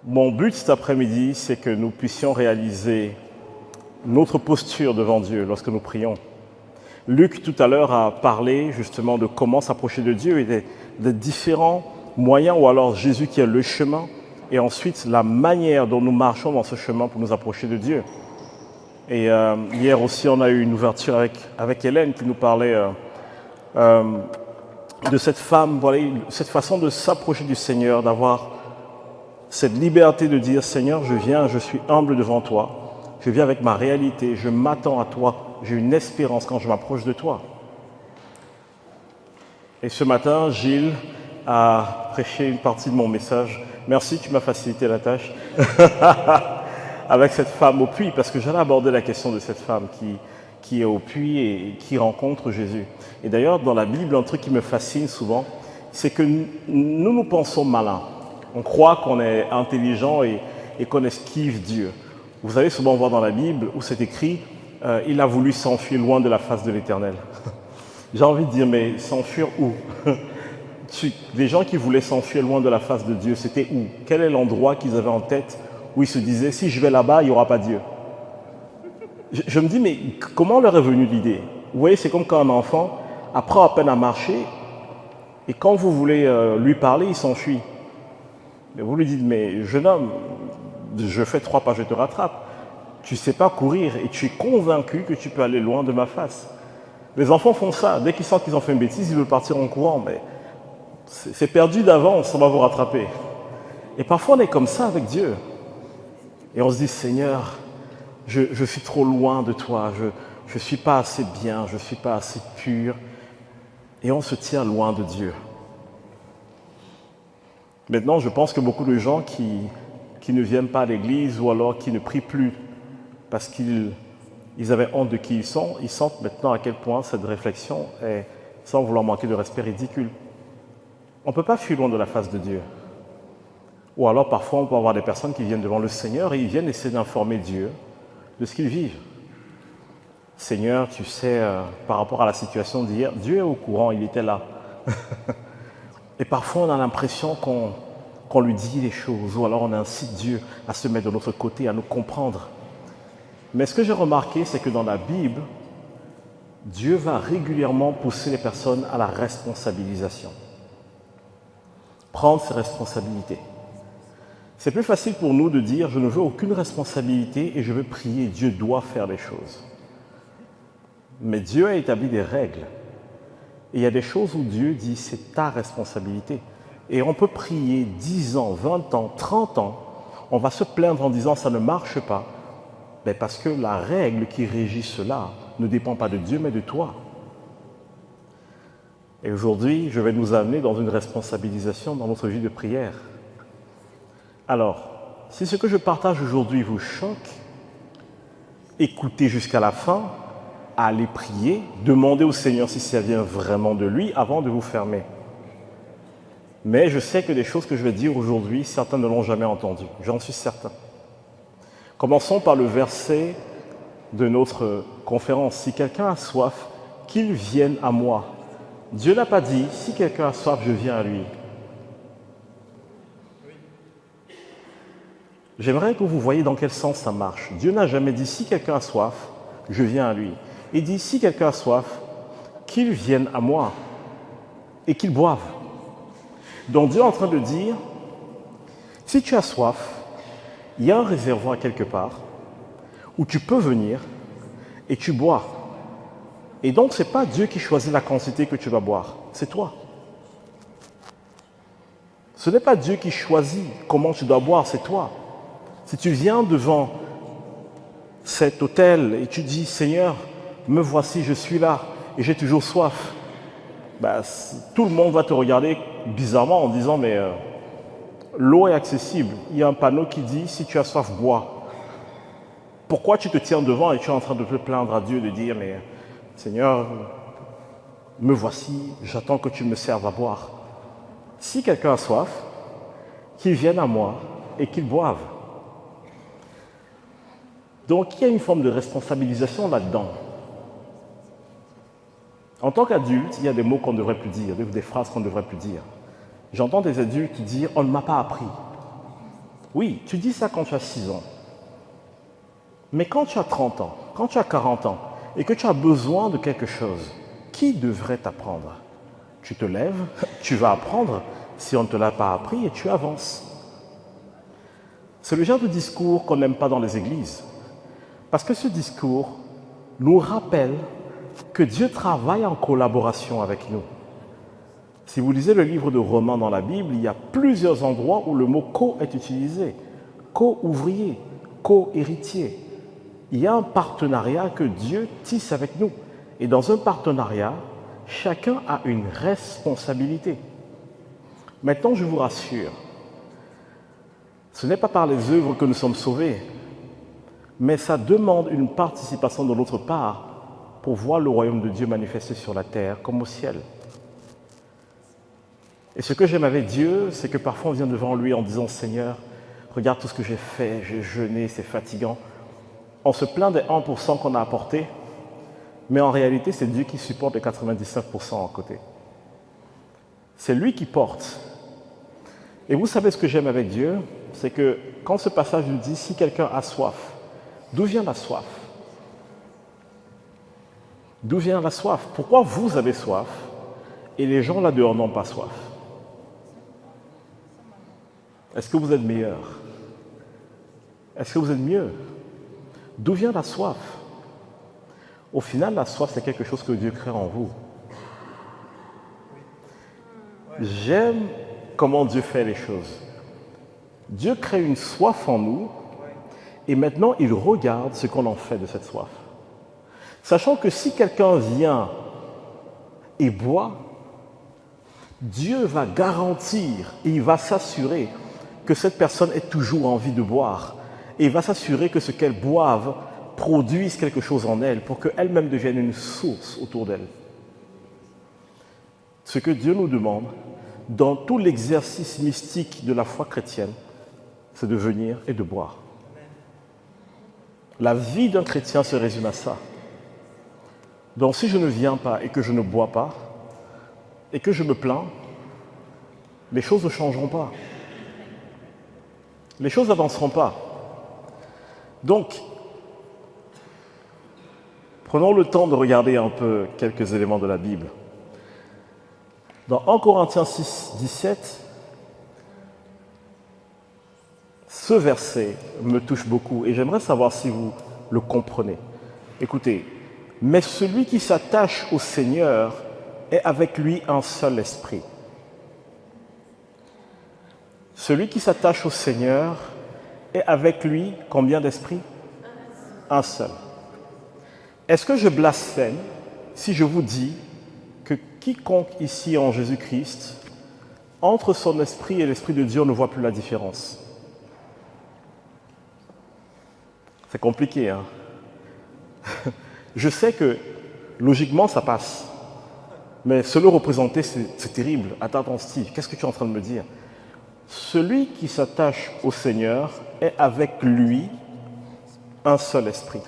Mon but cet après-midi, c'est que nous puissions réaliser notre posture devant Dieu lorsque nous prions. Luc, tout à l'heure, a parlé justement de comment s'approcher de Dieu et des différents moyens, ou alors Jésus qui est le chemin, et ensuite la manière dont nous marchons dans ce chemin pour nous approcher de Dieu. Et hier aussi, on a eu une ouverture avec Hélène qui nous parlait de cette femme, voilà, cette façon de s'approcher du Seigneur, d'avoir cette liberté de dire « Seigneur, je viens, je suis humble devant toi, je viens avec ma réalité, je m'attends à toi, j'ai une espérance quand je m'approche de toi. » Et ce matin, Gilles a prêché une partie de mon message. Merci, tu m'as facilité la tâche. Avec cette femme au puits, parce que j'allais aborder la question de cette femme qui est au puits et qui rencontre Jésus. Et d'ailleurs, dans la Bible, un truc qui me fascine souvent, c'est que nous pensons malins. On croit qu'on est intelligent et qu'on esquive Dieu. Vous allez souvent voir dans la Bible où c'est écrit « Il a voulu s'enfuir loin de la face de l'Éternel ». J'ai envie de dire, mais s'enfuir où? Les gens qui voulaient s'enfuir loin de la face de Dieu, c'était où? Quel est l'endroit qu'ils avaient en tête où ils se disaient « Si je vais là-bas, il n'y aura pas Dieu ». Je me dis, mais comment leur est venue l'idée? Vous voyez, c'est comme quand un enfant apprend à peine à marcher et quand vous voulez lui parler, il s'enfuit. Mais vous lui dites, mais jeune homme, je fais 3 pas, je te rattrape. Tu ne sais pas courir et tu es convaincu que tu peux aller loin de ma face. Les enfants font ça. Dès qu'ils sentent qu'ils ont fait une bêtise, ils veulent partir en courant. Mais c'est perdu d'avance, on va vous rattraper. Et parfois, on est comme ça avec Dieu. Et on se dit, Seigneur, je suis trop loin de toi, je ne suis pas assez bien, je ne suis pas assez pur. Et on se tient loin de Dieu. Maintenant, je pense que beaucoup de gens qui ne viennent pas à l'église ou alors qui ne prient plus parce qu'ils avaient honte de qui ils sentent maintenant à quel point cette réflexion est, sans vouloir manquer de respect, ridicule. On ne peut pas fuir loin de la face de Dieu. Ou alors parfois on peut avoir des personnes qui viennent devant le Seigneur et ils viennent essayer d'informer Dieu de ce qu'ils vivent. Seigneur, tu sais, par rapport à la situation d'hier, Dieu est au courant, il était là. Et parfois, on a l'impression qu'on lui dit les choses, ou alors on incite Dieu à se mettre de notre côté, à nous comprendre. Mais ce que j'ai remarqué, c'est que dans la Bible, Dieu va régulièrement pousser les personnes à la responsabilisation. Prendre ses responsabilités. C'est plus facile pour nous de dire « je ne veux aucune responsabilité et je veux prier, Dieu doit faire les choses ». Mais Dieu a établi des règles. Et il y a des choses où Dieu dit c'est ta responsabilité. Et on peut prier 10 ans, 20 ans, 30 ans. On va se plaindre en disant ça ne marche pas. Mais parce que la règle qui régit cela ne dépend pas de Dieu mais de toi. Et aujourd'hui, je vais nous amener dans une responsabilisation dans notre vie de prière. Alors, si ce que je partage aujourd'hui vous choque, écoutez jusqu'à la fin. Allez prier, demandez au Seigneur si ça vient vraiment de lui avant de vous fermer. Mais je sais que des choses que je vais dire aujourd'hui, certains ne l'ont jamais entendu, j'en suis certain. Commençons par le verset de notre conférence. Si quelqu'un a soif, qu'il vienne à moi. Dieu n'a pas dit, si quelqu'un a soif, je viens à lui. J'aimerais que vous voyiez dans quel sens ça marche. Dieu n'a jamais dit, si quelqu'un a soif, je viens à lui. Il dit, si quelqu'un a soif, qu'il vienne à moi et qu'il boive. Donc Dieu est en train de dire, si tu as soif, il y a un réservoir quelque part où tu peux venir et tu bois. Et donc ce n'est pas Dieu qui choisit la quantité que tu vas boire, c'est toi. Ce n'est pas Dieu qui choisit comment tu dois boire, c'est toi. Si tu viens devant cet autel et tu dis, Seigneur, me voici, je suis là et j'ai toujours soif. Tout le monde va te regarder bizarrement en disant mais l'eau est accessible. Il y a un panneau qui dit si tu as soif, bois. Pourquoi tu te tiens devant et tu es en train de te plaindre à Dieu de dire mais Seigneur, me voici, j'attends que tu me serves à boire. Si quelqu'un a soif, qu'il vienne à moi et qu'il boive. Donc il y a une forme de responsabilisation là-dedans. En tant qu'adulte, il y a des mots qu'on ne devrait plus dire, des phrases qu'on ne devrait plus dire. J'entends des adultes dire « on ne m'a pas appris » Oui, tu dis ça quand tu as 6 ans. Mais quand tu as 30 ans, quand tu as 40 ans, et que tu as besoin de quelque chose, qui devrait t'apprendre? Tu te lèves, tu vas apprendre, si on ne te l'a pas appris, et tu avances. C'est le genre de discours qu'on n'aime pas dans les églises. Parce que ce discours nous rappelle que Dieu travaille en collaboration avec nous. Si vous lisez le livre de Romains dans la Bible, il y a plusieurs endroits où le mot co est utilisé. Co-ouvrier, co-héritier. Il y a un partenariat que Dieu tisse avec nous. Et dans un partenariat, chacun a une responsabilité. Maintenant, je vous rassure, ce n'est pas par les œuvres que nous sommes sauvés, mais ça demande une participation de notre part pour voir le royaume de Dieu manifesté sur la terre comme au ciel. Et ce que j'aime avec Dieu, c'est que parfois on vient devant lui en disant « Seigneur, regarde tout ce que j'ai fait, j'ai jeûné, c'est fatigant ». On se plaint des 1% qu'on a apportés, mais en réalité, c'est Dieu qui supporte les 99% à côté. C'est lui qui porte. Et vous savez ce que j'aime avec Dieu, c'est que quand ce passage nous dit « Si quelqu'un a soif », d'où vient la soif? D'où vient la soif? Pourquoi vous avez soif et les gens là-dehors n'ont pas soif? Est-ce que vous êtes meilleur? Est-ce que vous êtes mieux? D'où vient la soif? Au final, la soif, c'est quelque chose que Dieu crée en vous. J'aime comment Dieu fait les choses. Dieu crée une soif en nous et maintenant, il regarde ce qu'on en fait de cette soif. Sachant que si quelqu'un vient et boit, Dieu va garantir et il va s'assurer que cette personne ait toujours envie de boire. Et il va s'assurer que ce qu'elle boive produise quelque chose en elle pour qu'elle-même devienne une source autour d'elle. Ce que Dieu nous demande, dans tout l'exercice mystique de la foi chrétienne, c'est de venir et de boire. La vie d'un chrétien se résume à ça. Donc si je ne viens pas et que je ne bois pas, et que je me plains, les choses ne changeront pas. Les choses n'avanceront pas. Donc, prenons le temps de regarder un peu quelques éléments de la Bible. Dans 1 Corinthiens 6, 17, ce verset me touche beaucoup et j'aimerais savoir si vous le comprenez. Écoutez, « Mais celui qui s'attache au Seigneur est avec lui un seul esprit. » Celui qui s'attache au Seigneur est avec lui combien d'esprits? Un seul. Est-ce que je blasphème si je vous dis que quiconque ici en Jésus-Christ, entre son esprit et l'esprit de Dieu, on ne voit plus la différence? C'est compliqué, hein? Je sais que logiquement ça passe, mais se le représenter c'est terrible. Attends Steve, qu'est-ce que tu es en train de me dire? Celui qui s'attache au Seigneur est avec lui un seul esprit.